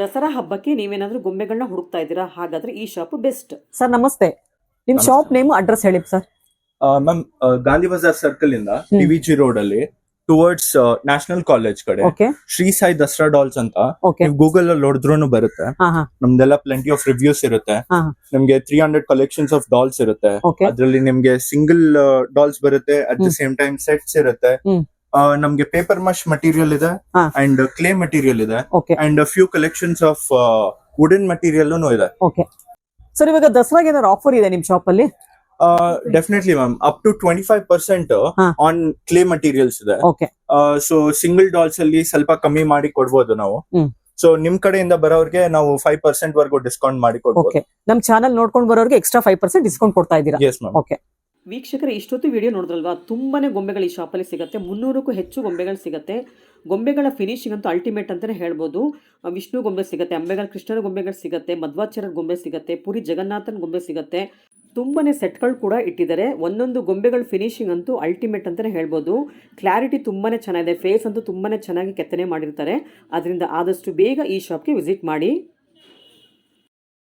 ದಸರಾ ಹಬ್ಬಕ್ಕೆ ನೀವೇನಾದ್ರೂ ಗೊಂಬೆಗಳನ್ನ ಹುಡುಕ್ತಾ ಇದ್ದೀರಾ? ಹಾಗಾದ್ರೆ ಈ ಶಾಪ್ ಬೆಸ್ಟ್. ಸರ್ ನಮಸ್ತೆ, ನಿಮ್ ನಮಸ್ತೆ. ಶಾಪ್ ನೇಮ್ ಅಡ್ರೆಸ್ ಹೇಳಿ sir. Ma'am Gandhi Bazaar circle ಇಂದ ಟಿವಿಜಿ ರೋಡ್ ಅಲ್ಲಿ ಟುವರ್ಡ್ಸ್ ನ್ಯಾಷನಲ್ ಕಾಲೇಜ್ ಕಡೆ ಓಕೆ ಶ್ರೀ ಸಾಯಿ ದಸರಾ ಡಾಲ್ಸ್ ಅಂತ ಓಕೆ ನೀವು ಗೂಗಲ್ ಅಲ್ಲಿ ನೋಡಿದ್ರು ಬರುತ್ತೆ. ಹಾ ಹಾ ನಮ್ದೆಲ್ಲ ಪ್ಲೆಂಟಿ ಆಫ್ ರಿವ್ಯೂಸ್ ಇರುತ್ತೆ. ಹಾ ನಿಮ್ಗೆ 300 ಕಲೆಕ್ಷನ್ಸ್ ಆಫ್ ಡಾಲ್ಸ್ ಇರುತ್ತೆ. ಓಕೆ ಅದ್ರಲ್ಲಿ ನಿಮ್ಗೆ ಸಿಂಗಲ್ ಡಾಲ್ಸ್ ಬರುತ್ತೆ, at the same time sets ಇರುತ್ತೆ. ಹ್ಮ್. ನಮ್ಗೆ ಪೇಪರ್ ಮಶ್ ಮಟೀರಿಯಲ್ ಇದೆ ಹಾ. ಅಂಡ್ ಕ್ಲೇ ಮಟೀರಿಯಲ್ ಇದೆ okay and few collections of wooden material ಇದೆ. ಓಕೆ ಸರ್, ಇವಾಗ ದಸರಾಗೆ ಏನಾದ್ರು ಆಫರ್ ಇದೆ ನಿಮ್ ಶಾಪ್ ಅಲ್ಲಿ? ಡೆಫಿನೆಟ್ಲಿ ಮ್ಯಾಮ್, ಅಪ್ ಟು 25% ಹಾ. ಆನ್ ಕ್ಲೇ ಮಟೀರಿಯಲ್ಸ್ ಇದೆ. ಓಕೆ ಸೊ ಸಿಂಗಲ್ ಡಾಲ್ಸ್ ಅಲ್ಲಿ ಸ್ವಲ್ಪ ಕಮ್ಮಿ ಮಾಡಿ ಕೊಡ್ಬೋದು ನಾವು. ಹ್ಮ್. ಸೊ ನಿಮ್ ಕಡೆಯಿಂದ ಬರೋರ್ಗೆ ನಾವು 5% ವರ್ಗು ಡಿಸ್ಕೌಂಟ್ ಮಾಡಿ ಕೊಡ್ಬೋದು. ಓಕೆ, ನಮ್ ಚಾನಲ್ ನೋಡ್ಕೊಂಡು ಬರೋರಿಗೆ ಎಕ್ಸ್ಟ್ರಾ 5% ಡಿಸ್ಕೌಂಟ್ ಕೊಡ್ತಾ ಇದ್ದೀರಾ? Yes ma'am. ಓಕೆ ವೀಕ್ಷಕರೇ, ಇಷ್ಟೊತ್ತು ವಿಡಿಯೋ ನೋಡಿದ್ರಲ್ವಾ? ತುಂಬಾನೇ ಗೊಂಬೆಗಳು ಈ ಶಾಪಲ್ಲಿ ಸಿಗುತ್ತೆ. 300ಕ್ಕೂ ಹೆಚ್ಚು ಗೊಂಬೆಗಳು ಸಿಗುತ್ತೆ. ಗೊಂಬೆಗಳ ಫಿನಿಶಿಂಗ್ ಅಂತೂ ಅಲ್ಟಿಮೇಟ್ ಅಂತಲೇ ಹೇಳ್ಬೋದು. ವಿಷ್ಣು ಗೊಂಬೆ ಸಿಗುತ್ತೆ, ಅಂಬೆಗಳ ಕೃಷ್ಣನ ಗೊಂಬೆಗಳು ಸಿಗುತ್ತೆ, ಮಧ್ವಾಚಾರ್ಯರ ಗೊಂಬೆ ಸಿಗುತ್ತೆ, ಪುರಿ ಜಗನ್ನಾಥನ ಗೊಂಬೆ ಸಿಗುತ್ತೆ. ತುಂಬಾನೇ ಸೆಟ್ಗಳು ಕೂಡ ಇಟ್ಟಿದ್ದಾರೆ. ಒಂದೊಂದು ಗೊಂಬೆಗಳ ಫಿನಿಶಿಂಗ್ ಅಂತೂ ಅಲ್ಟಿಮೇಟ್ ಅಂತಲೇ ಹೇಳ್ಬೋದು. ಕ್ಲಾರಿಟಿ ತುಂಬಾನೇ ಚೆನ್ನಾಗಿದೆ. ಫೇಸ್ ಅಂತೂ ತುಂಬಾನೇ ಚೆನ್ನಾಗಿ ಕೆತ್ತನೆ ಮಾಡಿರ್ತಾರೆ. ಅದರಿಂದ ಆದಷ್ಟು ಬೇಗ ಈ ಶಾಪ್ಗೆ ವಿಸಿಟ್ ಮಾಡಿ.